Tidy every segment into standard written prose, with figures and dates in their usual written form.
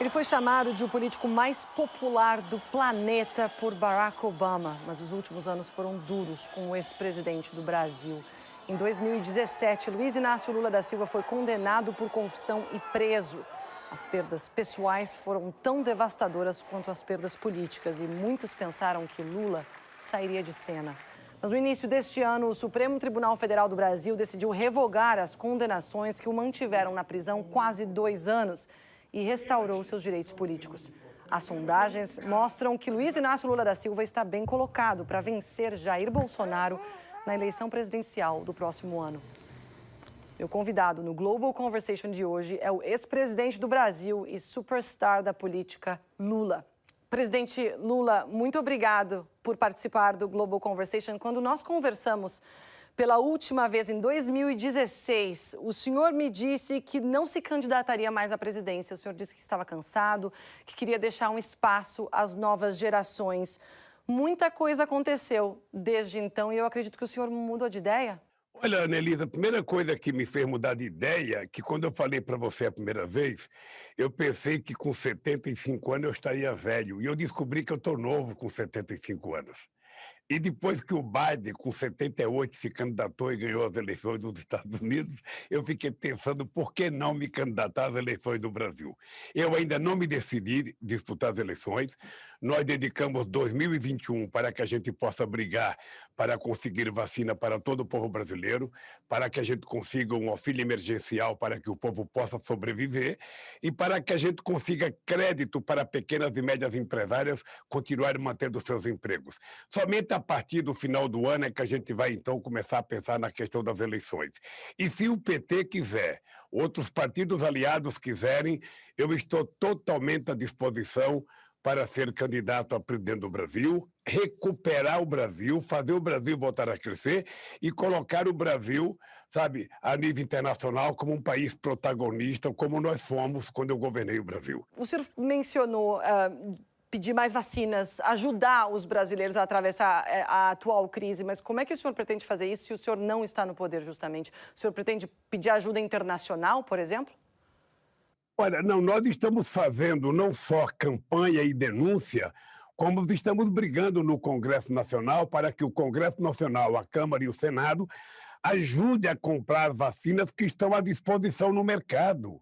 Ele foi chamado de o político mais popular do planeta por Barack Obama, mas os últimos anos foram duros com o ex-presidente do Brasil. Em 2017, Luiz Inácio Lula da Silva foi condenado por corrupção e preso. As perdas pessoais foram tão devastadoras quanto as perdas políticas e muitos pensaram que Lula sairia de cena. Mas no início deste ano, o Supremo Tribunal Federal do Brasil decidiu revogar as condenações que o mantiveram na prisão quase 2 anos e restaurou seus direitos políticos. As sondagens mostram que Luiz Inácio Lula da Silva está bem colocado para vencer Jair Bolsonaro na eleição presidencial do próximo ano. Meu convidado no Global Conversation de hoje é o ex-presidente do Brasil e superstar da política, Lula. Presidente Lula, muito obrigado por participar do Global Conversation. Quando nós conversamos pela última vez, em 2016, o senhor me disse que não se candidataria mais à presidência. O senhor disse que estava cansado, que queria deixar um espaço às novas gerações. Muita coisa aconteceu desde então e eu acredito que o senhor mudou de ideia. Olha, Anelisa, a primeira coisa que me fez mudar de ideia, é que quando eu falei para você a primeira vez, eu pensei que com 75 anos eu estaria velho. E eu descobri que eu estou novo com 75 anos. E depois que o Biden, com 78, se candidatou e ganhou as eleições dos Estados Unidos, eu fiquei pensando por que não me candidatar às eleições do Brasil. Eu ainda não me decidi disputar as eleições. Nós dedicamos 2021 para que a gente possa brigar para conseguir vacina para todo o povo brasileiro, para que a gente consiga um auxílio emergencial para que o povo possa sobreviver e para que a gente consiga crédito para pequenas e médias empresárias continuarem mantendo seus empregos. Somente a partir do final do ano é que a gente vai, então, começar a pensar na questão das eleições. E se o PT quiser, outros partidos aliados quiserem, eu estou totalmente à disposição para ser candidato a presidente do Brasil, recuperar o Brasil, fazer o Brasil voltar a crescer e colocar o Brasil, sabe, a nível internacional como um país protagonista, como nós fomos quando eu governei o Brasil. O senhor mencionou pedir mais vacinas, ajudar os brasileiros a atravessar a atual crise, mas como é que o senhor pretende fazer isso se o senhor não está no poder, justamente? O senhor pretende pedir ajuda internacional, por exemplo? Olha, não, nós estamos fazendo não só campanha e denúncia, como estamos brigando no Congresso Nacional para que o Congresso Nacional, a Câmara e o Senado ajude a comprar vacinas que estão à disposição no mercado.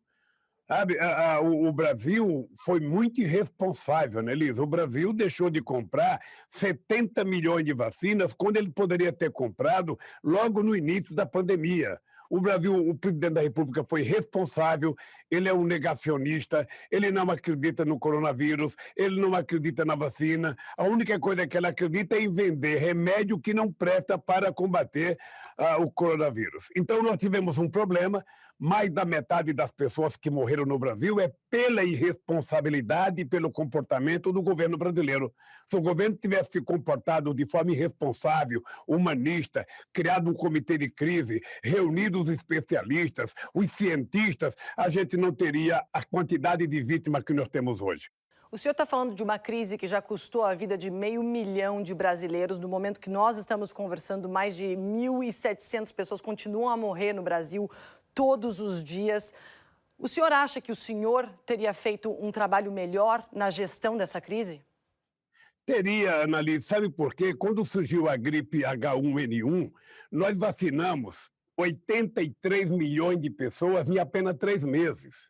Sabe, o Brasil foi muito irresponsável, né, Elisa? O Brasil deixou de comprar 70 milhões de vacinas quando ele poderia ter comprado logo no início da pandemia. O Brasil, o presidente da República foi responsável, ele é um negacionista, ele não acredita no coronavírus, ele não acredita na vacina. A única coisa que ele acredita é em vender remédio que não presta para combater o coronavírus. Então, nós tivemos um problema. Mais da metade das pessoas que morreram no Brasil é pela irresponsabilidade e pelo comportamento do governo brasileiro. Se o governo tivesse se comportado de forma irresponsável, humanista, criado um comitê de crise, reunido os especialistas, os cientistas, a gente não teria a quantidade de vítimas que nós temos hoje. O senhor está falando de uma crise que já custou a vida de 500 mil de brasileiros. No momento que nós estamos conversando, mais de 1.700 pessoas continuam a morrer no Brasil todos os dias. O senhor acha que o senhor teria feito um trabalho melhor na gestão dessa crise? Teria, Annalise, sabe por quê? Quando surgiu a gripe H1N1, nós vacinamos 83 milhões de pessoas em apenas 3 meses.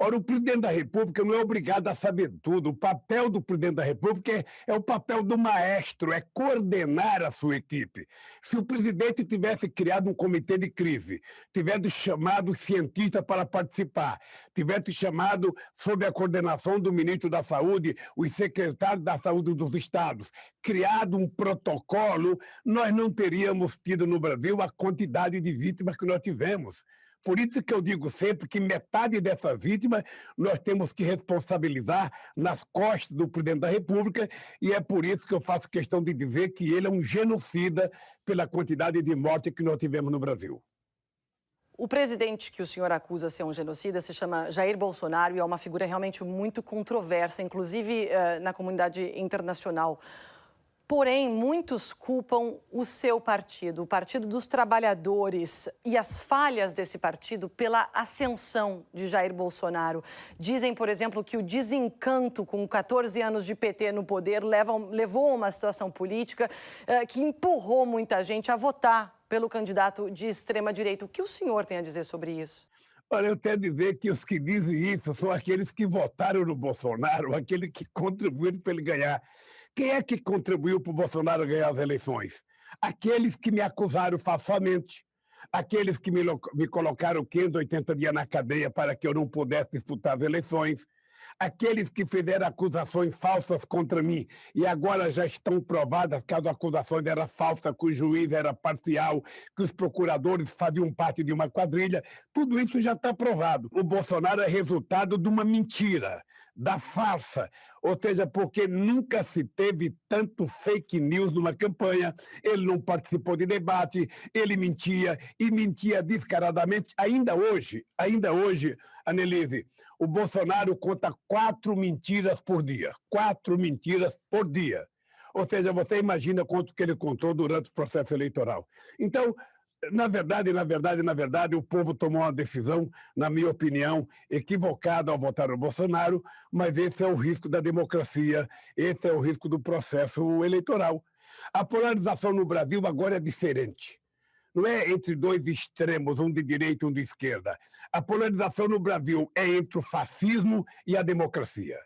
Ora, o presidente da República não é obrigado a saber tudo. O papel do presidente da República é o papel do maestro, é coordenar a sua equipe. Se o presidente tivesse criado um comitê de crise, tivesse chamado os cientistas para participar, tivesse chamado, sob a coordenação do ministro da Saúde, os secretários da Saúde dos estados, criado um protocolo, nós não teríamos tido no Brasil a quantidade de vítimas que nós tivemos. Por isso que eu digo sempre que metade dessas vítimas nós temos que responsabilizar nas costas do presidente da República e é por isso que eu faço questão de dizer que ele é um genocida pela quantidade de mortes que nós tivemos no Brasil. O presidente que o senhor acusa de ser um genocida se chama Jair Bolsonaro e é uma figura realmente muito controversa, inclusive na comunidade internacional. Porém, muitos culpam o seu partido, o Partido dos Trabalhadores, e as falhas desse partido pela ascensão de Jair Bolsonaro. Dizem, por exemplo, que o desencanto com 14 anos de PT no poder levou a uma situação política que empurrou muita gente a votar pelo candidato de extrema-direita. O que o senhor tem a dizer sobre isso? Olha, eu tenho a dizer que os que dizem isso são aqueles que votaram no Bolsonaro, aqueles que contribuíram para ele ganhar. Quem é que contribuiu para o Bolsonaro ganhar as eleições? Aqueles que me acusaram falsamente, aqueles que me colocaram 580 dias na cadeia para que eu não pudesse disputar as eleições, aqueles que fizeram acusações falsas contra mim e agora já estão provadas que as acusações eram falsas, que o juiz era parcial, que os procuradores faziam parte de uma quadrilha, tudo isso já está provado. O Bolsonaro é resultado de uma mentira, da farsa, ou seja, porque nunca se teve tanto fake news numa campanha, ele não participou de debate, ele mentia, e mentia descaradamente. Ainda hoje, Annelise, o Bolsonaro conta 4 mentiras por dia. 4 mentiras por dia. Ou seja, você imagina quanto que ele contou durante o processo eleitoral. Então, na verdade, o povo tomou uma decisão, na minha opinião, equivocada ao votar no Bolsonaro, mas esse é o risco da democracia, esse é o risco do processo eleitoral. A polarização no Brasil agora é diferente. Não é entre dois extremos, um de direita e um de esquerda. A polarização no Brasil é entre o fascismo e a democracia.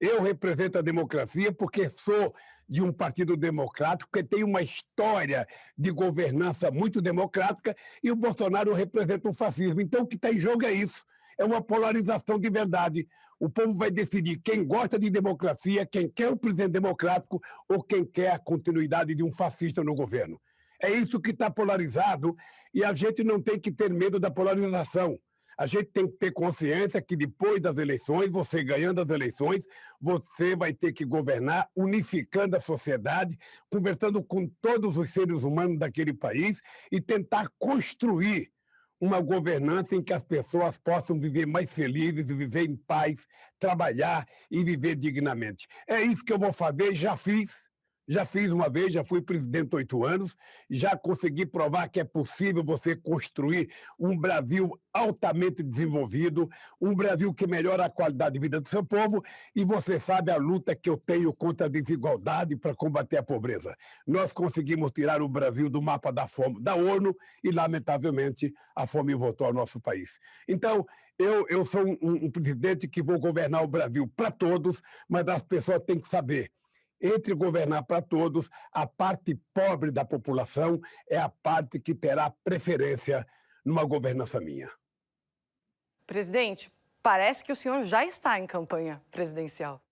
Eu represento a democracia porque sou de um partido democrático que tem uma história de governança muito democrática e o Bolsonaro representa o fascismo. Então, o que está em jogo é isso. É uma polarização de verdade. O povo vai decidir quem gosta de democracia, quem quer o presidente democrático ou quem quer a continuidade de um fascista no governo. É isso que está polarizado e a gente não tem que ter medo da polarização. A gente tem que ter consciência que depois das eleições, você ganhando as eleições, você vai ter que governar unificando a sociedade, conversando com todos os seres humanos daquele país e tentar construir uma governança em que as pessoas possam viver mais felizes, viver em paz, trabalhar e viver dignamente. É isso que eu vou fazer, já fiz. Já fiz uma vez, já fui presidente 8 anos, já consegui provar que é possível você construir um Brasil altamente desenvolvido, um Brasil que melhora a qualidade de vida do seu povo, e você sabe a luta que eu tenho contra a desigualdade para combater a pobreza. Nós conseguimos tirar o Brasil do mapa da fome da ONU e, lamentavelmente, a fome voltou ao nosso país. Então, eu sou um presidente que vou governar o Brasil para todos, mas as pessoas têm que saber entre governar para todos, a parte pobre da população é a parte que terá preferência numa governança minha. Presidente, parece que o senhor já está em campanha presidencial.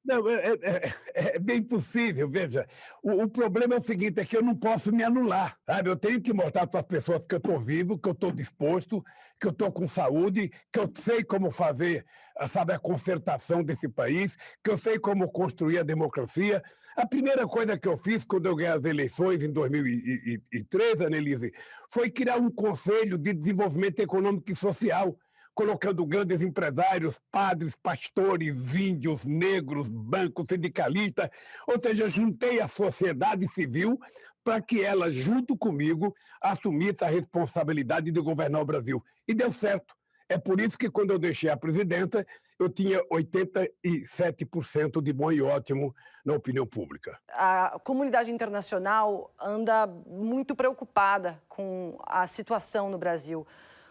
Não, é bem possível, veja. O problema é o seguinte, é que eu não posso me anular, sabe? Eu tenho que mostrar para as pessoas que eu estou vivo, que eu estou disposto, que eu estou com saúde, que eu sei como fazer, sabe, a concertação desse país, que eu sei como construir a democracia. A primeira coisa que eu fiz quando eu ganhei as eleições em 2013, Annelise, foi criar um conselho de desenvolvimento econômico e social, colocando grandes empresários, padres, pastores, índios, negros, bancos, sindicalistas, ou seja, juntei a sociedade civil para que ela, junto comigo, assumisse a responsabilidade de governar o Brasil. E deu certo. É por isso que, quando eu deixei a presidência, eu tinha 87% de bom e ótimo na opinião pública. A comunidade internacional anda muito preocupada com a situação no Brasil.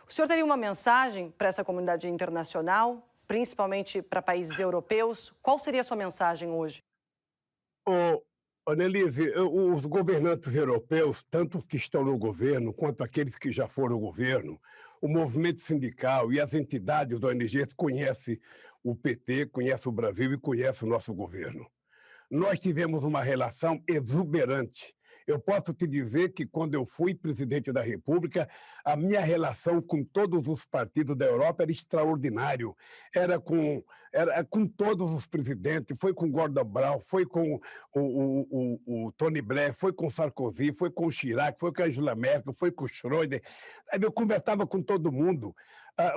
O senhor teria uma mensagem para essa comunidade internacional, principalmente para países europeus? Qual seria a sua mensagem hoje? Annelise, os governantes europeus, tanto os que estão no governo quanto aqueles que já foram ao governo, o movimento sindical e as entidades da ONG conhecem o PT, conhecem o Brasil e conhecem o nosso governo. Nós tivemos uma relação exuberante. Eu posso te dizer que, quando eu fui presidente da República, a minha relação com todos os partidos da Europa era extraordinário. Era com todos os presidentes, foi com Gordon Brown, foi com o Tony Blair, foi com Sarkozy, foi com o Chirac, foi com a Angela Merkel, foi com o Schroeder. Eu conversava com todo mundo.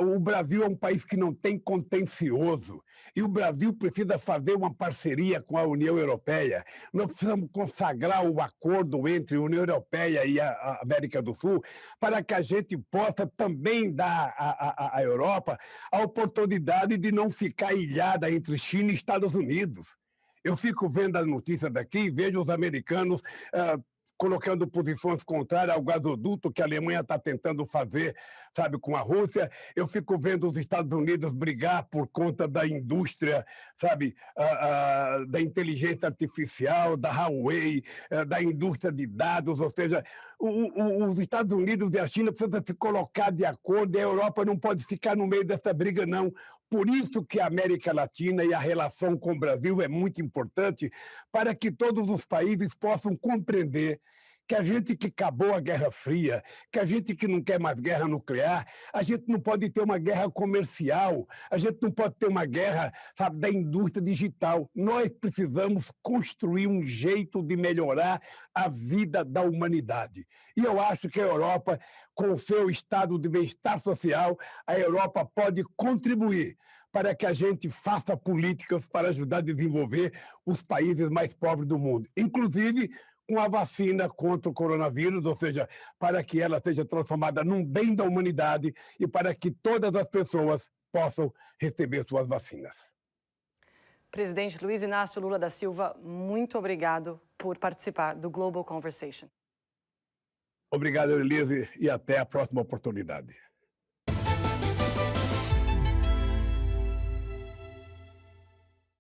O Brasil é um país que não tem contencioso e o Brasil precisa fazer uma parceria com a União Europeia. Nós precisamos consagrar o acordo entre a União Europeia e a América do Sul para que a gente possa também dar à Europa a oportunidade de não ficar ilhada entre China e Estados Unidos. Eu fico vendo as notícias daqui e vejo os americanos colocando posições contrárias ao gasoduto que a Alemanha está tentando fazer, sabe, com a Rússia. Eu fico vendo os Estados Unidos brigar por conta da indústria, sabe, da inteligência artificial, da Huawei, da indústria de dados, ou seja, os Estados Unidos e a China precisam se colocar de acordo e a Europa não pode ficar no meio dessa briga, não. Por isso que a América Latina e a relação com o Brasil é muito importante para que todos os países possam compreender que a gente que acabou a Guerra Fria, que a gente que não quer mais guerra nuclear, a gente não pode ter uma guerra comercial, a gente não pode ter uma guerra, sabe, da indústria digital. Nós precisamos construir um jeito de melhorar a vida da humanidade. E eu acho que a Europa, com o seu estado de bem-estar social, a Europa pode contribuir para que a gente faça políticas para ajudar a desenvolver os países mais pobres do mundo, inclusive com a vacina contra o coronavírus, ou seja, para que ela seja transformada num bem da humanidade e para que todas as pessoas possam receber suas vacinas. Presidente Luiz Inácio Lula da Silva, muito obrigado por participar do Global Conversation. Obrigado, Elise, e até a próxima oportunidade.